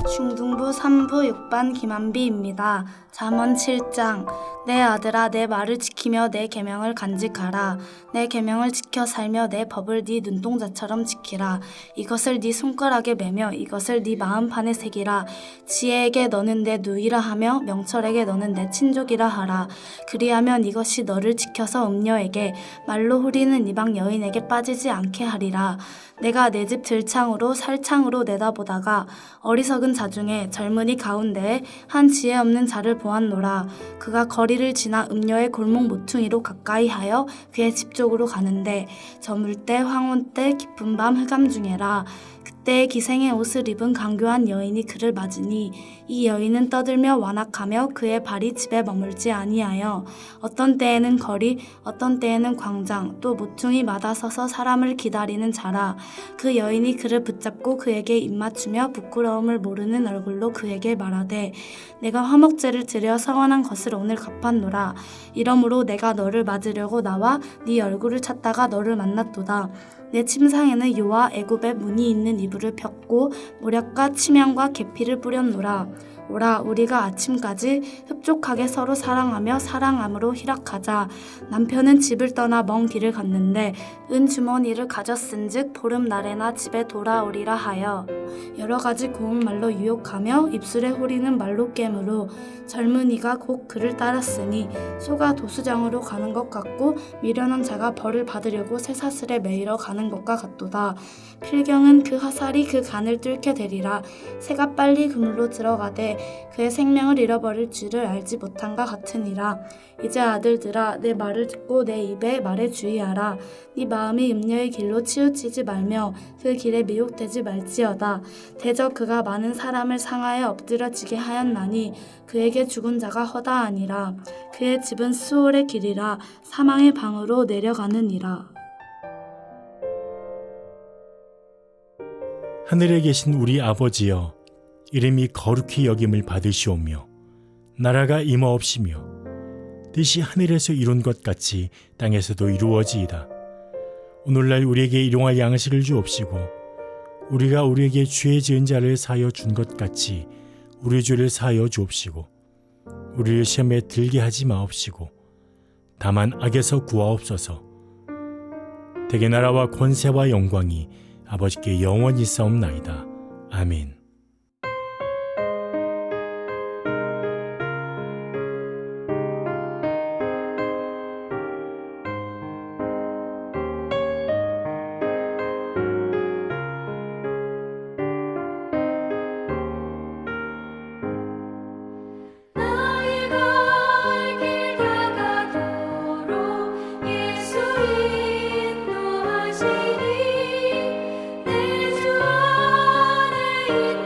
중등부 3부 6반 김한비입니다. 잠언 7장. 내 아들아, 내 말을 지키며 내 계명을 간직하라. 내 계명을 지켜 살며 내 법을 네 눈동자처럼 지키라. 이것을 네 손가락에 매며 이것을 네 마음판에 새기라. 지혜에게 너는 내 누이라 하며 명철에게 너는 내 친족이라 하라. 그리하면 이것이 너를 지켜서 음녀에게 말로 후리는 이방 여인에게 빠지지 않게 하리라. 내가 내 집 들창으로 살창으로 내다보다가 어리석은 자 중에 젊은이 가운데에 한 지혜 없는 자를 보았노라. 그가 거리를 지나 음녀의 골목 모퉁이로 가까이 하여 그의 집 쪽으로 가는데 저물 때 황혼 때 깊은 밤 흑암 중에라. 그때 기생의 옷을 입은 강교한 여인이 그를 맞으니 이 여인은 떠들며 완악하며 그의 발이 집에 머물지 아니하여 어떤 때에는 거리 어떤 때에는 광장 또 모퉁이마다 서서 사람을 기다리는 자라. 그 여인이 그를 붙잡고 그에게 입맞추며 부끄러움을 모르는 얼굴로 그에게 말하되 내가 화목제를 드려 서원한 것을 오늘 갚았노라. 이러므로 내가 너를 맞으려고 나와 네 얼굴을 찾다가 너를 만났도다. 내 침상에는 요와 애굽의 무늬 있는 이불을 폈고 모략과 침향과 계피를 뿌렸노라. 오라, 우리가 아침까지 흡족하게 서로 사랑하며 사랑함으로 희락하자. 남편은 집을 떠나 먼 길을 갔는데 은 주머니를 가졌은즉 보름날에나 집에 돌아오리라 하여 여러 가지 고운 말로 유혹하며 입술에 후리는 말로 깨므로 젊은이가 곧 그를 따랐으니 소가 도수장으로 가는 것 같고 미련한 자가 벌을 받으려고 쇠사슬에 매이러 가는 것과 같도다. 필경은 그 화살이 그 간을 뚫게 되리라. 새가 빨리 그물로 들어가되 그의 생명을 잃어버릴 줄을 알지 못한가 같으니라. 이제 아들들아, 내 말을 듣고 내 입에 말에 주의하라. 네 마음이 음녀의 길로 치우치지 말며 그 길에 미혹되지 말지어다. 대저 그가 많은 사람을 상하여 엎드려지게 하였나니 그에게 죽은 자가 허다하니라. 그의 집은 수월의 길이라 사망의 방으로 내려가느니라. 하늘에 계신 우리 아버지여, 이름이 거룩히 여김을 받으시오며 나라가 임하옵시며 뜻이 하늘에서 이룬 것 같이 땅에서도 이루어지이다. 오늘날 우리에게 일용할 양식을 주옵시고 우리가 우리에게 죄 지은 자를 사하여 준 것 같이 우리 죄를 사하여 주옵시고 우리를 시험에 들게 하지 마옵시고 다만 악에서 구하옵소서. 대개 나라와 권세와 영광이 아버지께 영원히 있사옵나이다. 아멘. 내 주 안에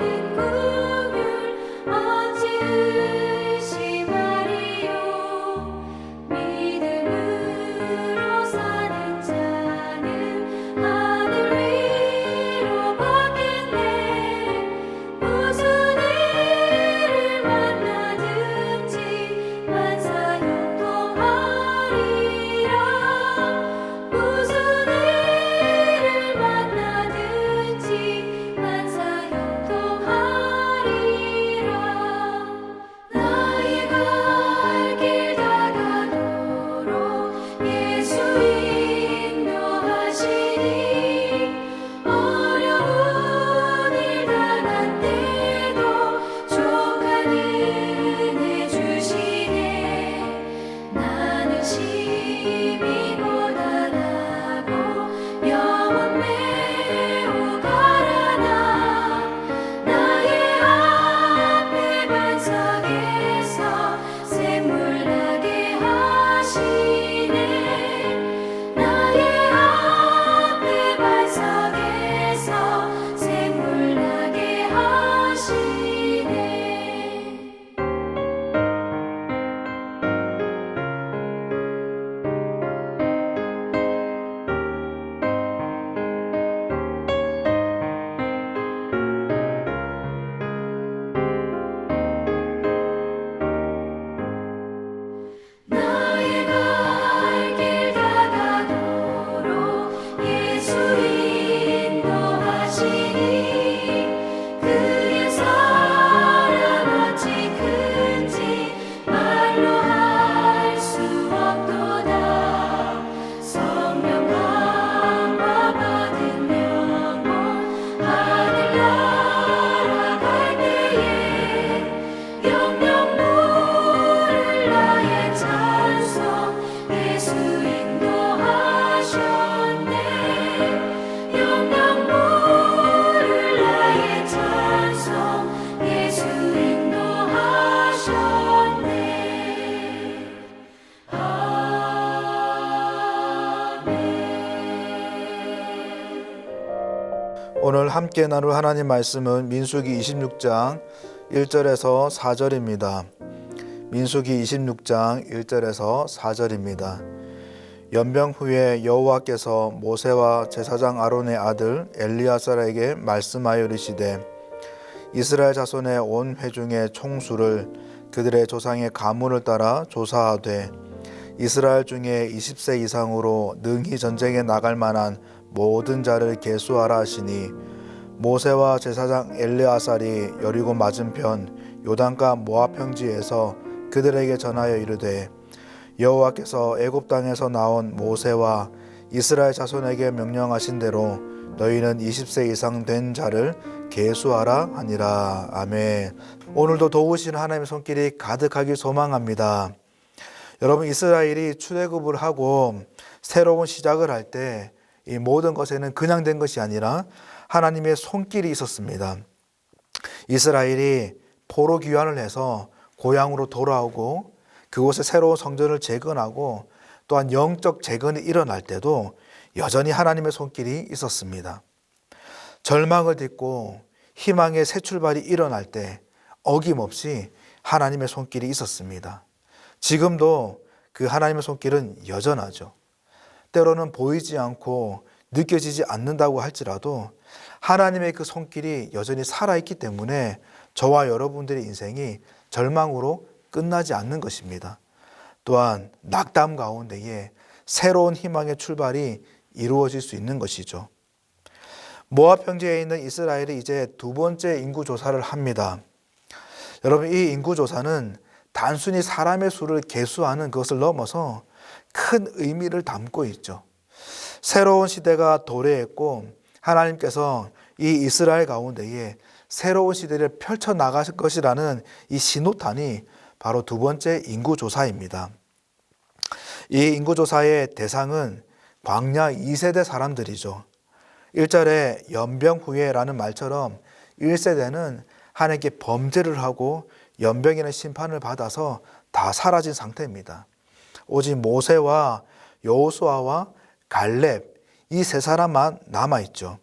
오늘 함께 나눌 하나님 말씀은 민수기 26장 1절에서 4절입니다. 민수기 26장 1절에서 4절입니다. 연병 후에 여호와께서 모세와 제사장 아론의 아들 엘리아살에게 말씀하여 이르시되 이스라엘 자손의 온 회중의 총수를 그들의 조상의 가문을 따라 조사하되 이스라엘 중에 20세 이상으로 능히 전쟁에 나갈 만한 모든 자를 계수하라 하시니 모세와 제사장 엘르아살이 여리고 맞은편 요단가 모압 평지에서 그들에게 전하여 이르되 여호와께서 애굽 땅에서 나온 모세와 이스라엘 자손에게 명령하신 대로 너희는 20세 이상 된 자를 계수하라 하니라. 아멘. 오늘도 도우시는 하나님의 손길이 가득하길 소망합니다. 여러분, 이스라엘이 출애굽을 하고 새로운 시작을 할 때 이 모든 것에는 그냥 된 것이 아니라 하나님의 손길이 있었습니다. 이스라엘이 포로 귀환을 해서 고향으로 돌아오고 그곳에 새로운 성전을 재건하고 또한 영적 재건이 일어날 때도 여전히 하나님의 손길이 있었습니다. 절망을 딛고 희망의 새 출발이 일어날 때 어김없이 하나님의 손길이 있었습니다. 지금도 그 하나님의 손길은 여전하죠. 때로는 보이지 않고 느껴지지 않는다고 할지라도 하나님의 그 손길이 여전히 살아있기 때문에 저와 여러분들의 인생이 절망으로 끝나지 않는 것입니다. 또한 낙담 가운데에 새로운 희망의 출발이 이루어질 수 있는 것이죠. 모압 평지에 있는 이스라엘이 이제 두 번째 인구 조사를 합니다. 여러분, 이 인구 조사는 단순히 사람의 수를 계수하는 것을 넘어서 큰 의미를 담고 있죠. 새로운 시대가 도래했고 하나님께서 이 이스라엘 가운데에 새로운 시대를 펼쳐나가실 것이라는 이 신호탄이 바로 두 번째 인구조사입니다. 이 인구조사의 대상은 광야 2세대 사람들이죠. 1절에 연병 후에라는 말처럼 1세대는 하나님께 범죄를 하고 연병이라는 심판을 받아서 다 사라진 상태입니다. 오직 모세와 여호수아와 갈렙 이 세 사람만 남아있죠.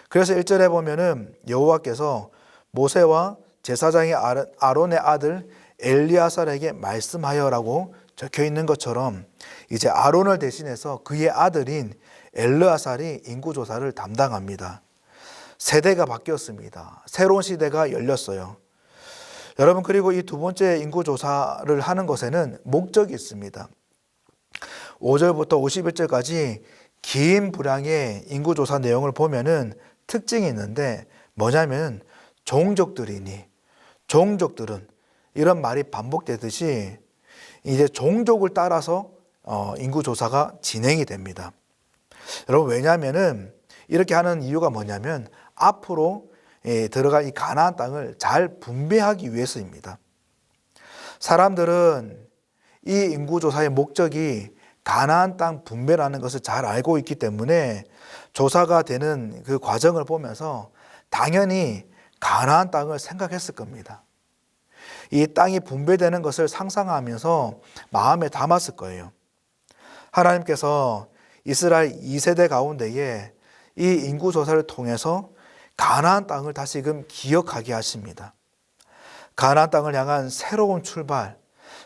그래서 1절에 보면은 여호와께서 모세와 제사장의 아론의 아들 엘리아살에게 말씀하여라고 적혀 있는 것처럼 이제 아론을 대신해서 그의 아들인 엘르아살이 인구조사를 담당합니다. 세대가 바뀌었습니다. 새로운 시대가 열렸어요. 여러분, 그리고 이 두 번째 인구조사를 하는 것에는 목적이 있습니다. 5절부터 51절까지 긴 분량의 인구조사 내용을 보면은 특징이 있는데 뭐냐면 종족들은 이런 말이 반복되듯이 이제 종족을 따라서 인구조사가 진행이 됩니다. 여러분, 왜냐하면은 이렇게 하는 이유가 뭐냐면 앞으로 들어갈 이 가나안 땅을 잘 분배하기 위해서입니다. 사람들은 이 인구조사의 목적이 가나안 땅 분배라는 것을 잘 알고 있기 때문에 조사가 되는 그 과정을 보면서 당연히 가나안 땅을 생각했을 겁니다. 이 땅이 분배되는 것을 상상하면서 마음에 담았을 거예요. 하나님께서 이스라엘 2세대 가운데에 이 인구조사를 통해서 가나안 땅을 다시금 기억하게 하십니다. 가나안 땅을 향한 새로운 출발,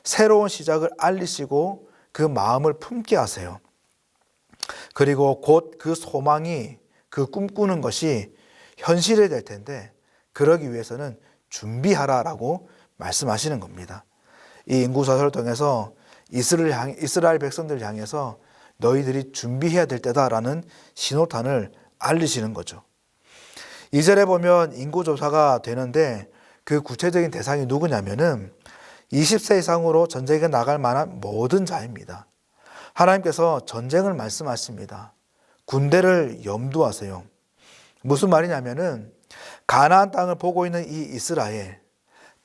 새로운 시작을 알리시고 그 마음을 품게 하세요. 그리고 곧 그 소망이, 그 꿈꾸는 것이 현실이 될 텐데 그러기 위해서는 준비하라라고 말씀하시는 겁니다. 이 인구조사를 통해서 이스라엘 백성들을 향해서 너희들이 준비해야 될 때다라는 신호탄을 알리시는 거죠. 2절에 보면 인구조사가 되는데 그 구체적인 대상이 누구냐면은 20세 이상으로 전쟁에 나갈 만한 모든 자입니다. 하나님께서 전쟁을 말씀하십니다. 군대를 염두하세요. 무슨 말이냐면은 가나안 땅을 보고 있는 이 이스라엘,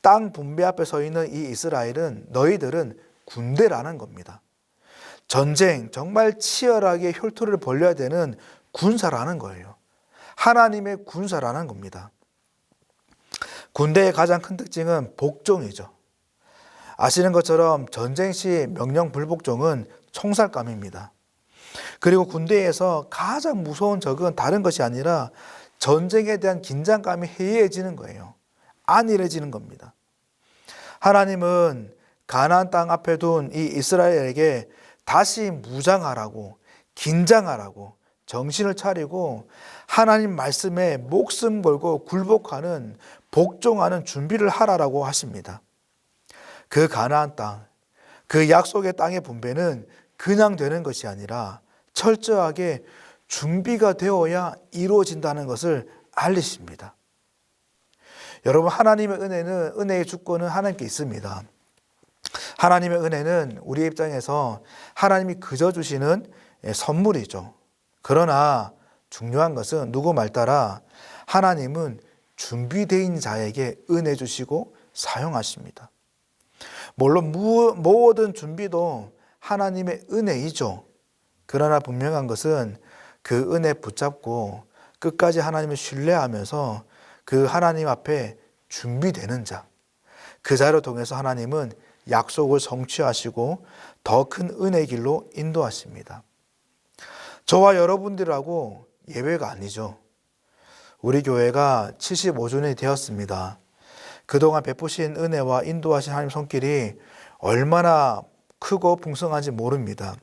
땅 분배 앞에 서 있는 이 이스라엘은 너희들은 군대라는 겁니다. 전쟁, 정말 치열하게 혈투를 벌여야 되는 군사라는 거예요. 하나님의 군사라는 겁니다. 군대의 가장 큰 특징은 복종이죠. 아시는 것처럼 전쟁 시 명령 불복종은 총살감입니다. 그리고 군대에서 가장 무서운 적은 다른 것이 아니라 전쟁에 대한 긴장감이 해이해지는 거예요. 안일해지는 겁니다. 하나님은 가나안 땅 앞에 둔 이 이스라엘에게 다시 무장하라고, 긴장하라고, 정신을 차리고 하나님 말씀에 목숨 걸고 굴복하는, 복종하는 준비를 하라고 하십니다. 그 가나안 땅, 그 약속의 땅의 분배는 그냥 되는 것이 아니라 철저하게 준비가 되어야 이루어진다는 것을 알리십니다. 여러분, 하나님의 은혜의 주권은 하나님께 있습니다. 하나님의 은혜는 우리 입장에서 하나님이 그저 주시는 선물이죠. 그러나 중요한 것은 누구 말 따라 하나님은 준비되어 있는 자에게 은혜 주시고 사용하십니다. 물론 모든 준비도 하나님의 은혜이죠. 그러나 분명한 것은 그 은혜 붙잡고 끝까지 하나님을 신뢰하면서 그 하나님 앞에 준비되는 자, 그 자를 통해서 하나님은 약속을 성취하시고 더 큰 은혜의 길로 인도하십니다. 저와 여러분들하고 예외가 아니죠. 우리 교회가 75주년이 되었습니다. 그동안 베푸신 은혜와 인도하신 하나님 손길이 얼마나 크고 풍성한지 모릅니다.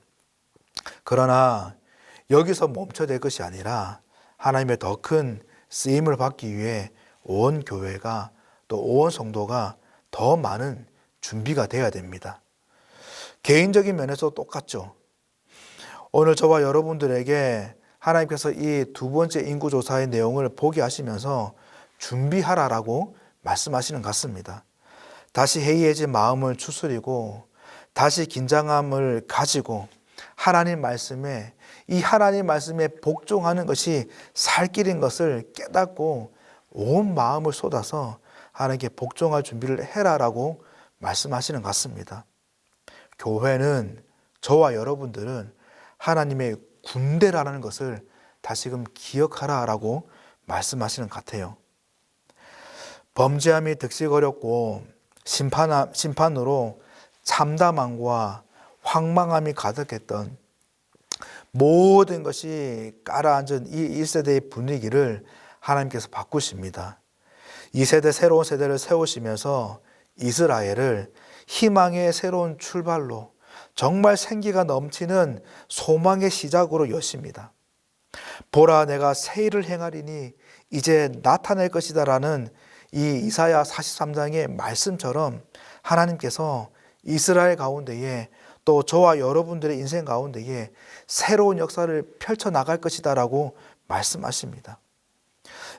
그러나 여기서 멈춰될 것이 아니라 하나님의 더 큰 쓰임을 받기 위해 온 교회가 또 온 성도가 더 많은 준비가 되어야 됩니다. 개인적인 면에서 똑같죠. 오늘 저와 여러분들에게 하나님께서 이 두 번째 인구조사의 내용을 보게 하시면서 준비하라라고 말씀하시는 것 같습니다. 다시 해이해진 마음을 추스리고 다시 긴장함을 가지고 하나님 말씀에, 이 하나님 말씀에 복종하는 것이 살 길인 것을 깨닫고 온 마음을 쏟아서 하나님께 복종할 준비를 해라라고 말씀하시는 것 같습니다. 교회는, 저와 여러분들은 하나님의 군대라는 것을 다시금 기억하라라고 말씀하시는 것 같아요. 범죄함이 득식 어렵고 심판으로 참담함과 황망함이 가득했던 모든 것이 깔아앉은 이 1세대의 분위기를 하나님께서 바꾸십니다. 이 세대, 새로운 세대를 세우시면서 이스라엘을 희망의 새로운 출발로, 정말 생기가 넘치는 소망의 시작으로 여십니다. 보라, 내가 새 일을 행하리니 이제 나타낼 것이다 라는 이 이사야 43장의 말씀처럼 하나님께서 이스라엘 가운데에, 또 저와 여러분들의 인생 가운데에 새로운 역사를 펼쳐나갈 것이다 라고 말씀하십니다.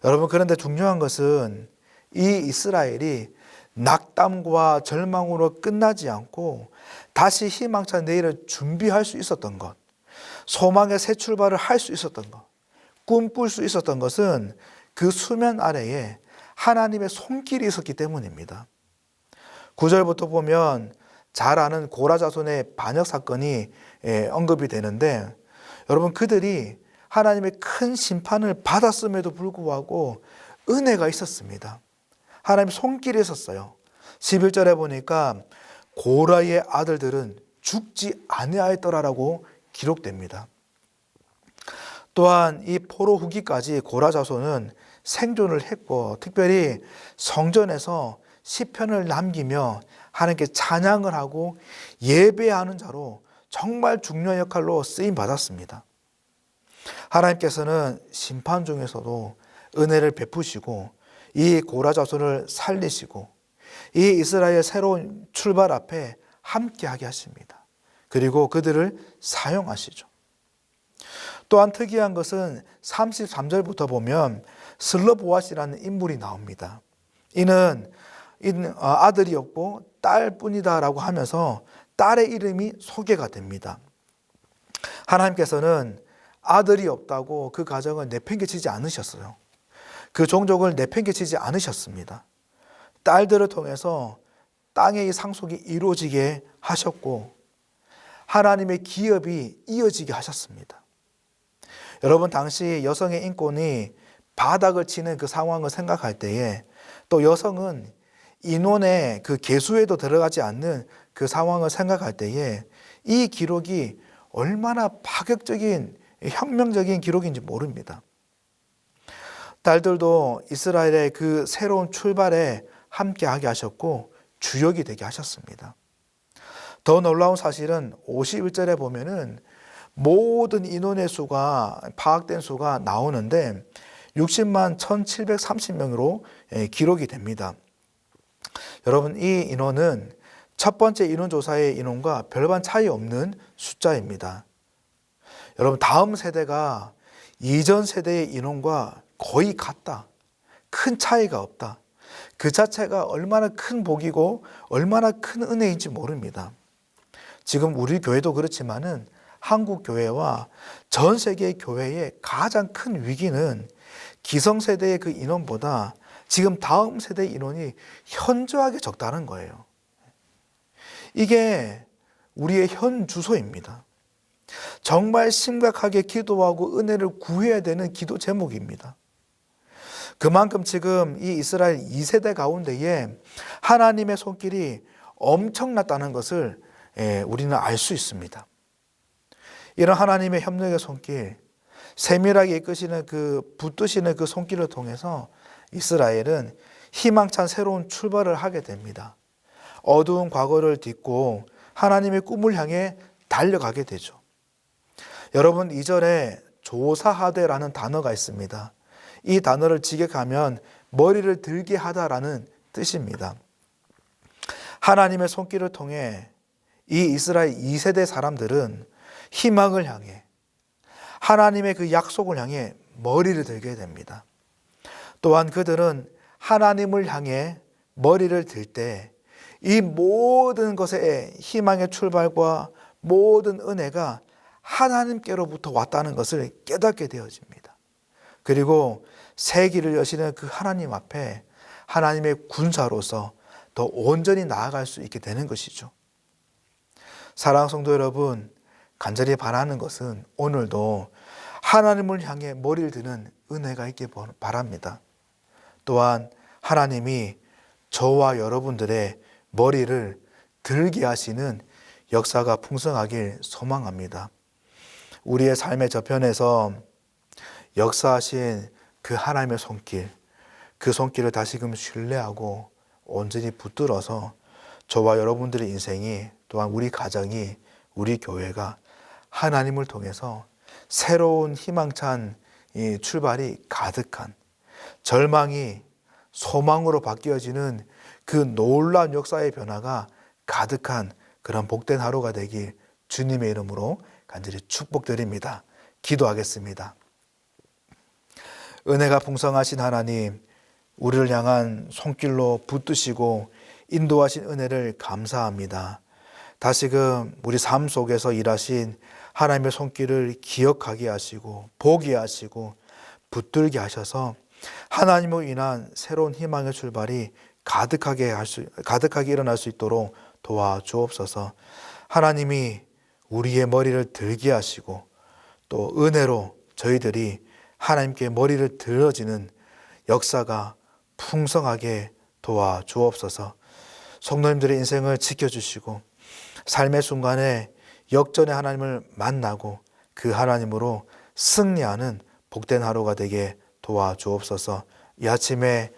여러분, 그런데 중요한 것은 이 이스라엘이 낙담과 절망으로 끝나지 않고 다시 희망찬 내일을 준비할 수 있었던 것, 소망의 새 출발을 할 수 있었던 것, 꿈꿀 수 있었던 것은 그 수면 아래에 하나님의 손길이 있었기 때문입니다. 9절부터 보면 잘 아는 고라 자손의 반역 사건이 언급이 되는데, 여러분, 그들이 하나님의 큰 심판을 받았음에도 불구하고 은혜가 있었습니다. 하나님의 손길이 있었어요. 11절에 보니까 고라의 아들들은 죽지 아니하였더라라고 기록됩니다. 또한 이 포로 후기까지 고라 자손은 생존을 했고, 특별히 성전에서 시편을 남기며 하나님께 찬양을 하고 예배하는 자로 정말 중요한 역할로 쓰임 받았습니다. 하나님께서는 심판 중에서도 은혜를 베푸시고 이 고라 자손을 살리시고 이 이스라엘 새로운 출발 앞에 함께하게 하십니다. 그리고 그들을 사용하시죠. 또한 특이한 것은 33절부터 보면 슬로보아스라는 인물이 나옵니다. 이는 아들이 없고 딸뿐이다라고 하면서 딸의 이름이 소개가 됩니다. 하나님께서는 아들이 없다고 그 가정을 내팽개치지 않으셨어요. 그 종족을 내팽개치지 않으셨습니다. 딸들을 통해서 땅의 상속이 이루어지게 하셨고 하나님의 기업이 이어지게 하셨습니다. 여러분, 당시 여성의 인권이 바닥을 치는 그 상황을 생각할 때에, 또 여성은 인혼의 그 계수에도 들어가지 않는 그 상황을 생각할 때에 이 기록이 얼마나 파격적인, 혁명적인 기록인지 모릅니다. 딸들도 이스라엘의 그 새로운 출발에 함께하게 하셨고 주역이 되게 하셨습니다. 더 놀라운 사실은 51절에 보면은 모든 인원의 수가 파악된 수가 나오는데 60만 1730명으로 기록이 됩니다. 여러분, 이 인원은 첫 번째 인원조사의 인원과 별반 차이 없는 숫자입니다. 여러분, 다음 세대가 이전 세대의 인원과 거의 같다. 큰 차이가 없다. 그 자체가 얼마나 큰 복이고 얼마나 큰 은혜인지 모릅니다. 지금 우리 교회도 그렇지만은 한국 교회와 전 세계 교회의 가장 큰 위기는 기성세대의 그 인원보다 지금 다음 세대의 인원이 현저하게 적다는 거예요. 이게 우리의 현 주소입니다. 정말 심각하게 기도하고 은혜를 구해야 되는 기도 제목입니다. 그만큼 지금 이 이스라엘 2세대 가운데에 하나님의 손길이 엄청났다는 것을 우리는 알 수 있습니다. 이런 하나님의 협력의 손길, 세밀하게 이끄시는 붙드시는 그 손길을 통해서 이스라엘은 희망찬 새로운 출발을 하게 됩니다. 어두운 과거를 딛고 하나님의 꿈을 향해 달려가게 되죠. 여러분, 2절에 조사하되라는 단어가 있습니다. 이 단어를 직역하면 머리를 들게 하다라는 뜻입니다. 하나님의 손길을 통해 이 이스라엘 2세대 사람들은 희망을 향해 하나님의 그 약속을 향해 머리를 들게 됩니다. 또한 그들은 하나님을 향해 머리를 들 때 이 모든 것의 희망의 출발과 모든 은혜가 하나님께로부터 왔다는 것을 깨닫게 되어집니다. 그리고 새 길을 여시는 그 하나님 앞에 하나님의 군사로서 더 온전히 나아갈 수 있게 되는 것이죠. 사랑하는 성도 여러분, 간절히 바라는 것은 오늘도 하나님을 향해 머리를 드는 은혜가 있길 바랍니다. 또한 하나님이 저와 여러분들의 머리를 들게 하시는 역사가 풍성하길 소망합니다. 우리의 삶의 저편에서 역사하신 그 하나님의 손길, 그 손길을 다시금 신뢰하고 온전히 붙들어서 저와 여러분들의 인생이, 또한 우리 가정이, 우리 교회가 하나님을 통해서 새로운 희망찬 이 출발이 가득한, 절망이 소망으로 바뀌어지는 그 놀라운 역사의 변화가 가득한 그런 복된 하루가 되길 주님의 이름으로 간절히 축복드립니다. 기도하겠습니다. 은혜가 풍성하신 하나님, 우리를 향한 손길로 붙드시고 인도하신 은혜를 감사합니다. 다시금 우리 삶 속에서 일하신 하나님의 손길을 기억하게 하시고 보게 하시고 붙들게 하셔서 하나님으로 인한 새로운 희망의 출발이 가득하게 일어날 수 있도록 도와주옵소서. 하나님이 우리의 머리를 들게 하시고 또 은혜로 저희들이 하나님께 머리를 들어지는 역사가 풍성하게 도와주옵소서. 성도님들의 인생을 지켜주시고 삶의 순간에 역전의 하나님을 만나고 그 하나님으로 승리하는 복된 하루가 되게 도와주옵소서. 이 아침에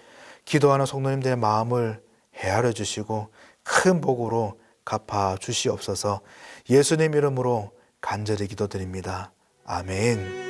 기도하는 성도님들의 마음을 헤아려 주시고 큰 복으로 갚아 주시옵소서. 예수님 이름으로 간절히 기도드립니다. 아멘.